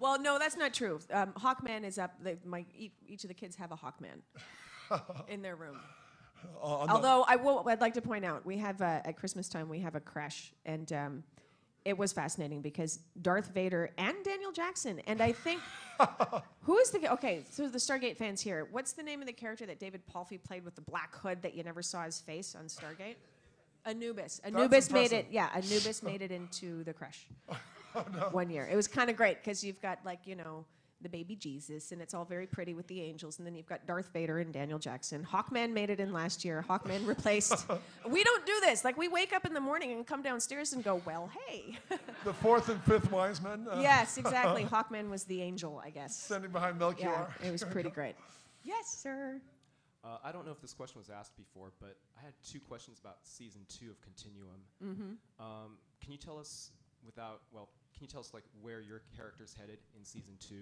well, no, that's not true. Hawkman is up. Each of the kids have a Hawkman in their room. Although I'd like to point out, we have at Christmas time we have a creche, and it was fascinating because Darth Vader and Daniel Jackson, and I think who is so the Stargate fans here. What's the name of the character that David Palfy played with the black hood that you never saw his face on Stargate? Anubis. Anubis made it. Yeah, Anubis made it into the creche 1 year. It was kind of great because you've got the baby Jesus, and it's all very pretty with the angels. And then you've got Darth Vader and Daniel Jackson. Hawkman made it in last year. Hawkman replaced. We don't do this. Like, we wake up in the morning and come downstairs and go, well, hey. The fourth and fifth wise men. Yes, exactly. Hawkman was the angel, I guess. Standing behind Melchior. Yeah, it was pretty great. Yes, sir. I don't know if this question was asked before, but I had 2 questions about season 2 of Continuum. Can you tell us like where your character's headed in season 2?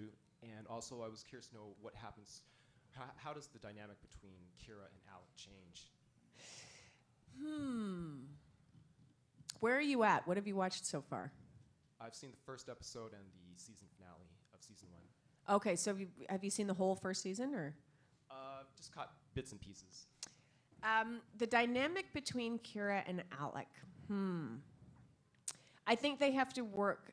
And also, I was curious to know what happens. How does the dynamic between Kira and Alec change? Where are you at? What have you watched so far? I've seen the first episode and the season finale of season 1. Okay, so have you seen the whole first season, or? Just caught bits and pieces. The dynamic between Kira and Alec. I think they have to work.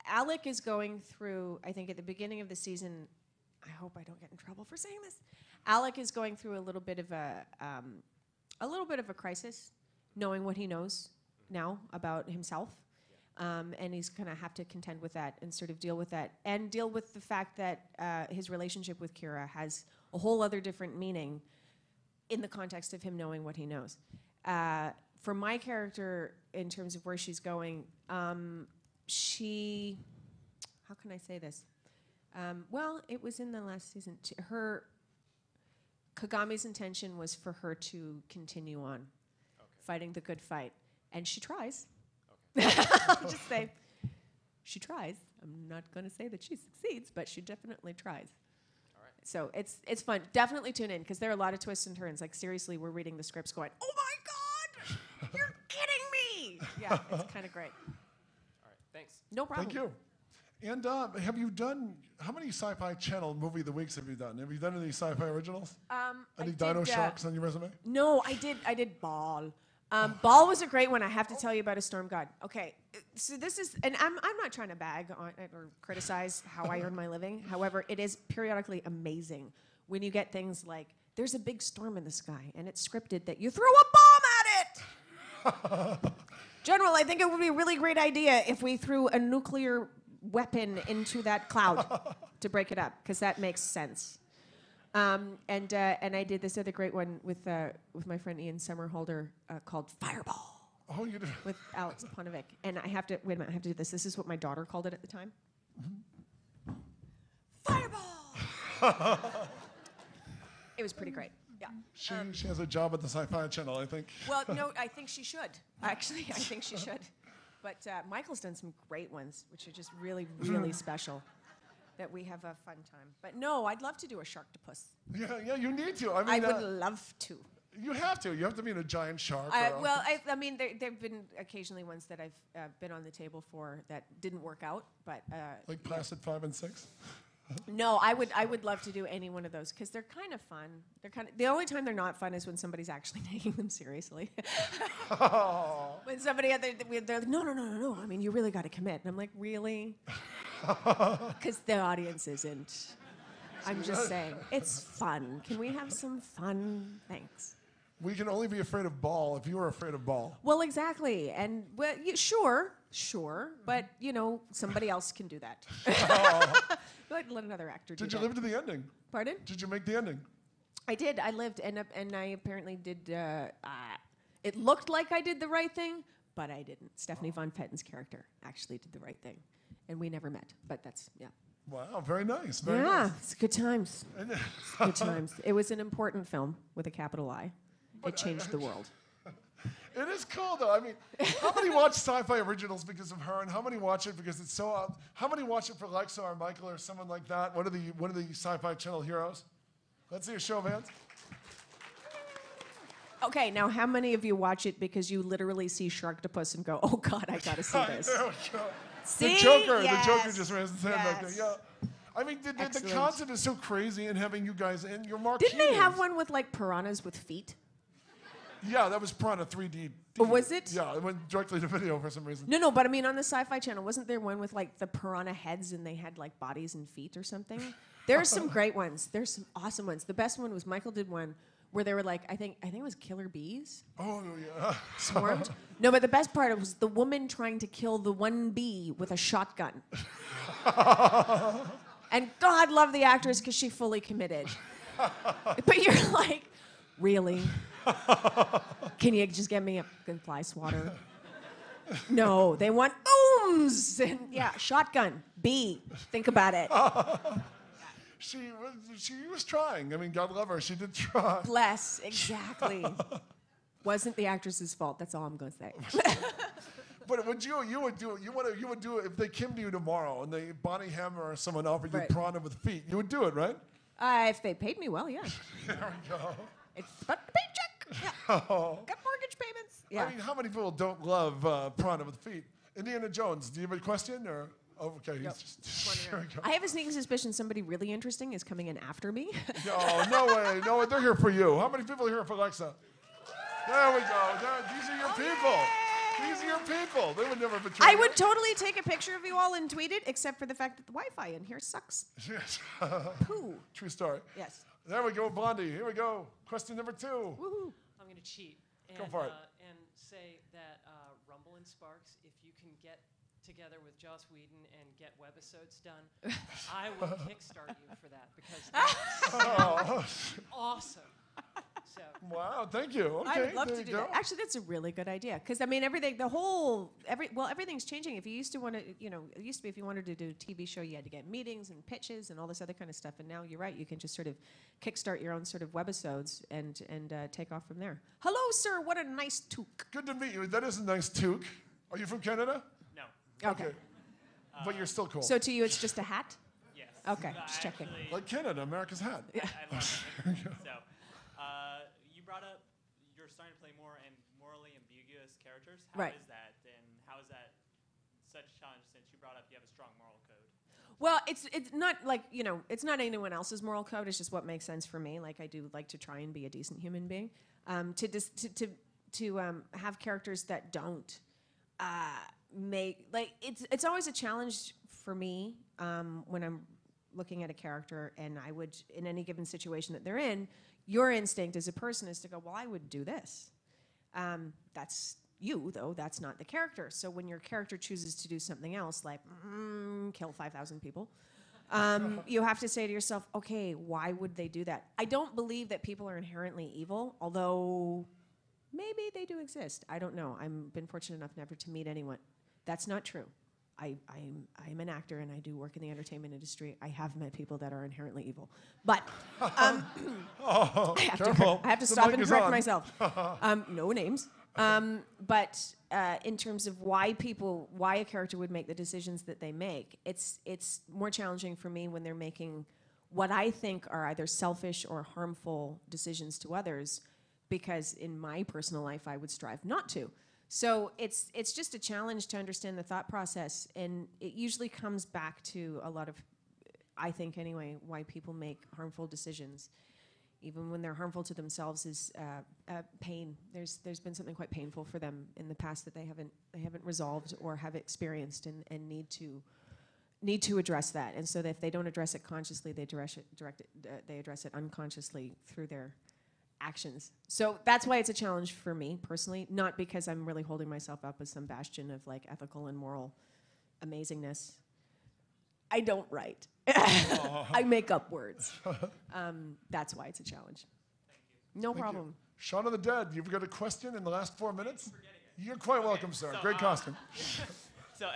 Alec is going through, I think at the beginning of the season, I hope I don't get in trouble for saying this. Alec is going through a little bit of a crisis, knowing what he knows now about himself. And he's going to have to contend with that and sort of deal with that. And deal with the fact that his relationship with Kira has a whole other different meaning in the context of him knowing what he knows. For my character, in terms of where she's going, how can I say this? Well, it was in the last season. Kagami's intention was for her to continue on fighting the good fight. And she tries. I'll just say, she tries. I'm not going to say that she succeeds, but she definitely tries. All right. So it's fun. Definitely tune in, because there are a lot of twists and turns. Like, seriously, we're reading the scripts going, oh my God, you're kidding me. Yeah, it's kind of great. All right, thanks. No problem. Thank you. And have you done, how many Sci-Fi Channel movie of the weeks have you done? Have you done any Sci-Fi originals? Any Dino Sharks on your resume? No, I did Ball. Ball was a great one. I have to tell you about A Storm God. Okay, so this is, and I'm not trying to bag on it or criticize how I earn my living. However, it is periodically amazing when you get things like, there's a big storm in the sky, and it's scripted that you throw a bomb at it. General, I think it would be a really great idea if we threw a nuclear weapon into that cloud to break it up, because that makes sense. And I did this other great one with my friend Ian Somerhalder called Fireball. Oh, you did? With Alex Ponovic. And I have to, wait a minute, I have to do this. This is what my daughter called it at the time. Fireball! It was pretty great. Yeah. She has a job at the Sci-Fi Channel, I think. Well, no, I think she should. Actually, I think she should. But Michael's done some great ones, which are just really, really special. That we have a fun time. But no, I'd love to do a Sharktopus. Yeah, you need to. I I mean, would love to. You have to. You have to be in a giant shark. Well, I mean, there have been occasionally ones that I've been on the table for that didn't work out, but like Placid 5 and 6. No, I would love to do any one of those, because they're kind of fun. They're kind of, the only time they're not fun is when somebody's actually taking them seriously. When somebody they're like, no. I mean, you really got to commit, and I'm like, really? Because the audience isn't. I'm just saying, it's fun. Can we have some fun? Thanks. We can only be afraid of Ball if you were afraid of Ball. Well, exactly, and well, sure, but somebody else can do that. Let another actor do that. Did you live to the ending? Pardon? Did you make the ending? I did. I lived, and I apparently did. It looked like I did the right thing, but I didn't. Stephanie Von Petten's character actually did the right thing, and we never met. But that's Wow, very nice. Very nice. It's good times. It's good times. It was an important film with a capital I. It changed the world. It is cool, though. I mean, how many watch Sci-Fi originals because of her, and how many watch it because it's so out? How many watch it for Lexa or Michael or someone like that? One of the Sci-Fi Channel heroes. Let's see a show of hands. Okay, now how many of you watch it because you literally see Sharktopus and go, "Oh God, I gotta see this"? See? The Joker Yes. just raised his hand back there. Yeah. I mean, the concept is so crazy, and having you guys in your marquee. Didn't they have one with like piranhas with feet? Yeah, that was Piranha 3D. Oh, was it? Yeah, it went directly to video for some reason. No, but I mean on the Sci-Fi Channel, wasn't there one with like the piranha heads and they had like bodies and feet or something? There's some great ones. There's some awesome ones. The best one was Michael did one where they were like, I think it was killer bees. Oh, yeah. Swarmed. No, but the best part was the woman trying to kill the one bee with a shotgun. And God love the actress because she fully committed. But you're like, really? Can you just get me a good fly swatter? No, they want booms and shotgun. B. Think about it. She was trying. I mean, God love her. She did try. Bless, exactly. Wasn't the actress's fault. That's all I'm going to say. But would you would do it if they came to you tomorrow and they Bonnie Hammer or someone offered you piranha with feet? You would do it, right? If they paid me well, yeah. There we go. It's but a paycheck. Yeah. Got mortgage payments. Yeah. I mean, how many people don't love piranha with feet? Indiana Jones, do you have a question or? Oh, okay, he's just. There we go. I have a sneaking suspicion somebody really interesting is coming in after me. No way. No way. They're here for you. How many people are here for Lexa? There we go. These are your people. These are your people. They would never betray I you. would totally take a picture of you all and tweet it, except for the fact that the Wi-Fi in here sucks. Yes. Pooh. True story. Yes. There we go, Blondie. Here we go. Question number 2. Woohoo. I'm going to cheat. Go for it. And say that Rumble and Sparks, if you can get together with Joss Whedon and get webisodes done, I will kickstart you for that because that's awesome. So. Wow, thank you. Okay, I would love there to you do go. that. Actually, that's a really good idea. Because, I mean, everything's changing. If you used to want to, it used to be if you wanted to do a TV show, you had to get meetings and pitches and all this other kind of stuff. And now you're right, you can just sort of kickstart your own sort of webisodes and take off from there. Hello, sir. What a nice toque. Good to meet you. That is a nice toque. Are you from Canada? No. Okay. But you're still cool. So to you, it's just a hat? Yes. Okay, No, just checking. Like Canada, America's hat. I love it. So, you brought up you're starting to play more and morally ambiguous characters. How Right. is that, and how is that such a challenge since you brought up you have a strong moral code? Well, it's not like, it's not anyone else's moral code. It's just what makes sense for me. Like, I do like to try and be a decent human being. To have characters that don't make, like, it's always a challenge for me when I'm looking at a character, and I would, in any given situation that they're in, your instinct as a person is to go, well, I would do this. That's you, though. That's not the character. So when your character chooses to do something else, like kill 5,000 people, you have to say to yourself, okay, why would they do that? I don't believe that people are inherently evil, although maybe they do exist. I don't know. I've been fortunate enough never to meet anyone. That's not true. I'm an actor and I do work in the entertainment industry. I have met people that are inherently evil. But I have to stop and correct myself. No names. But in terms of why a character would make the decisions that they make, it's more challenging for me when they're making what I think are either selfish or harmful decisions to others, because in my personal life I would strive not to. So it's just a challenge to understand the thought process, and it usually comes back to a lot of, I think anyway, why people make harmful decisions, even when they're harmful to themselves, is pain. There's been something quite painful for them in the past that they haven't resolved or have experienced, and need to address that. And so that if they don't address it consciously, they address it unconsciously through their actions. So that's why it's a challenge for me personally, not because I'm really holding myself up as some bastion of like ethical and moral amazingness. I don't write. I make up words. That's why it's a challenge. No problem. You. Shaun of the Dead, you've got a question in the last 4 minutes? You're quite welcome, sir. Great costume. So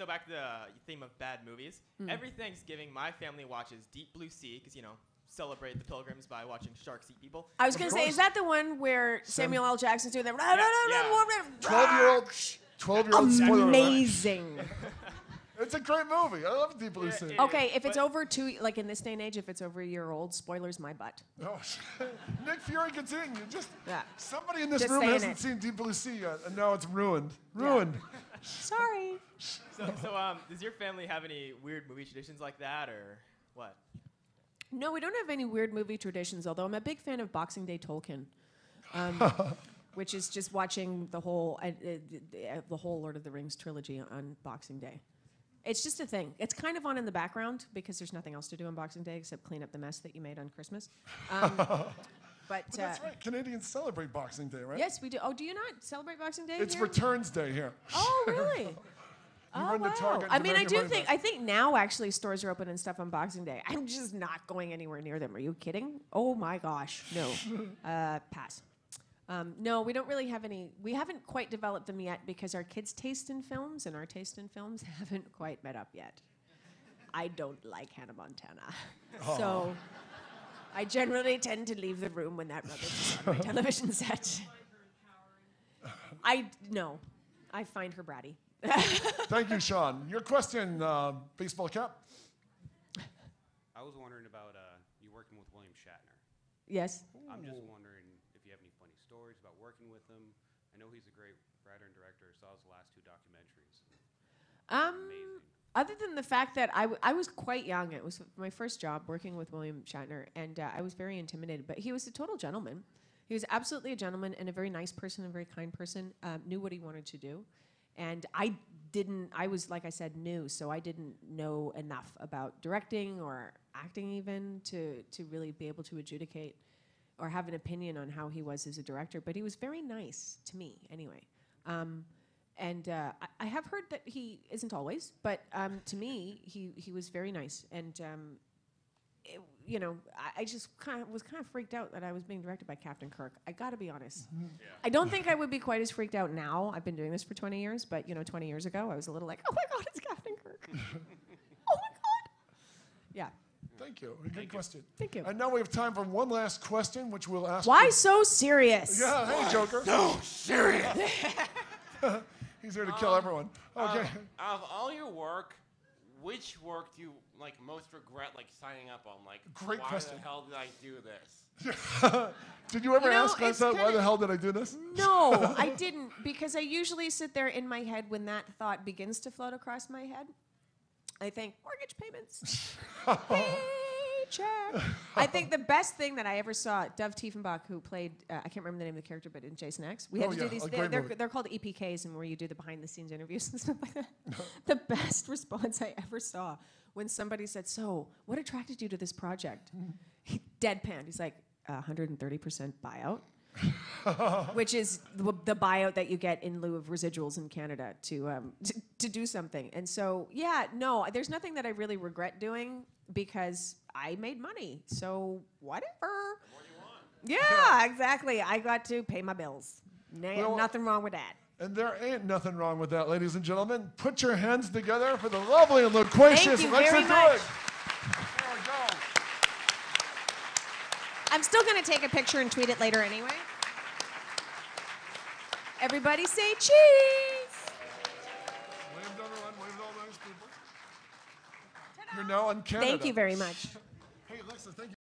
back to the theme of bad movies. Every Thanksgiving, my family watches Deep Blue Sea, because, celebrate the pilgrims by watching sharks eat people. I was going to say, is that the one where Samuel L. Jackson's doing that? 12-year-old spoiler alert. Amazing. It's a great movie. I love Deep Blue Sea. Okay, if it's over like in this day and age, if it's over a year old, spoilers my butt. Oh, Nick Fury continue. Somebody in this room hasn't seen Deep Blue Sea yet, and now it's ruined. Ruined. Sorry. So does your family have any weird movie traditions like that, or what? No, we don't have any weird movie traditions, although I'm a big fan of Boxing Day Tolkien, which is just watching the whole Lord of the Rings trilogy on Boxing Day. It's just a thing. It's kind of on in the background because there's nothing else to do on Boxing Day except clean up the mess that you made on Christmas. But that's right. Canadians celebrate Boxing Day, right? Yes, we do. Oh, do you not celebrate Boxing Day It's here? Returns Day here. Oh, really? You Oh, run to wow. Target. I to mean, make I your do money think back. now actually stores are open and stuff on Boxing Day. I'm just not going anywhere near them. Are you kidding? Oh my gosh, no. Pass. No, we don't really have any. We haven't quite developed them yet because our kids' taste in films and our taste in films haven't quite met up yet. I don't like Hannah Montana, so I generally tend to leave the room when that rubbish is on my television set. I find her bratty. Thank you, Sean. Your question, baseball cap. I was wondering about you working with William Shatner. Yes. I'm just wondering if you have any funny stories about working with him. I know he's a great writer and director. I saw his last 2 documentaries. Amazing. Other than the fact that I was quite young, it was my first job working with William Shatner, and I was very intimidated. But he was a total gentleman. He was absolutely a gentleman and a very nice person, a very kind person. Knew what he wanted to do, and I didn't. I was, like I said, new, so I didn't know enough about directing or acting even to really be able to adjudicate or have an opinion on how he was as a director. But he was very nice to me, anyway. And I have heard that he isn't always, but to me, he was very nice. And, I just was kind of freaked out that I was being directed by Captain Kirk. I got to be honest. Mm-hmm. Yeah. I don't think I would be quite as freaked out now. I've been doing this for 20 years, but, 20 years ago, I was a little like, oh my God, it's Captain Kirk. Oh my God. Yeah. Thank you. Good question. Thank you. And now we have time for one last question, which we'll ask. Why so serious? Yeah, hey, Joker. So serious. He's here to kill everyone. Okay. Out of all your work, which work do you most regret signing up on? Great question. Why the hell did I do this? Did you ever ask it's yourself, why kinda- the hell did I do this? No, I didn't, because I usually sit there in my head when that thought begins to float across my head. I think, mortgage payments. Paycheck. I think the best thing that I ever saw, Dove Tiefenbach, who played, I can't remember the name of the character, but in Jason X, we had to do these, they're called EPKs, and where you do the behind-the-scenes interviews and stuff like that. The best response I ever saw when somebody said, so, what attracted you to this project? He deadpanned. He's like, 130% buyout. Which is the buyout that you get in lieu of residuals in Canada to do something. And so, no, there's nothing that I really regret doing because I made money. So whatever. The more you want. Yeah, exactly. I got to pay my bills. Nothing wrong with that. And there ain't nothing wrong with that, ladies and gentlemen. Put your hands together for the lovely and loquacious Thank you Lexa very Doig. much. There we go. I'm still going to take a picture and tweet it later anyway. Everybody say cheese. Wave to everyone. Wave to all those people. You're now in Canada. Thank you very much. Hey, Lexa, thank you.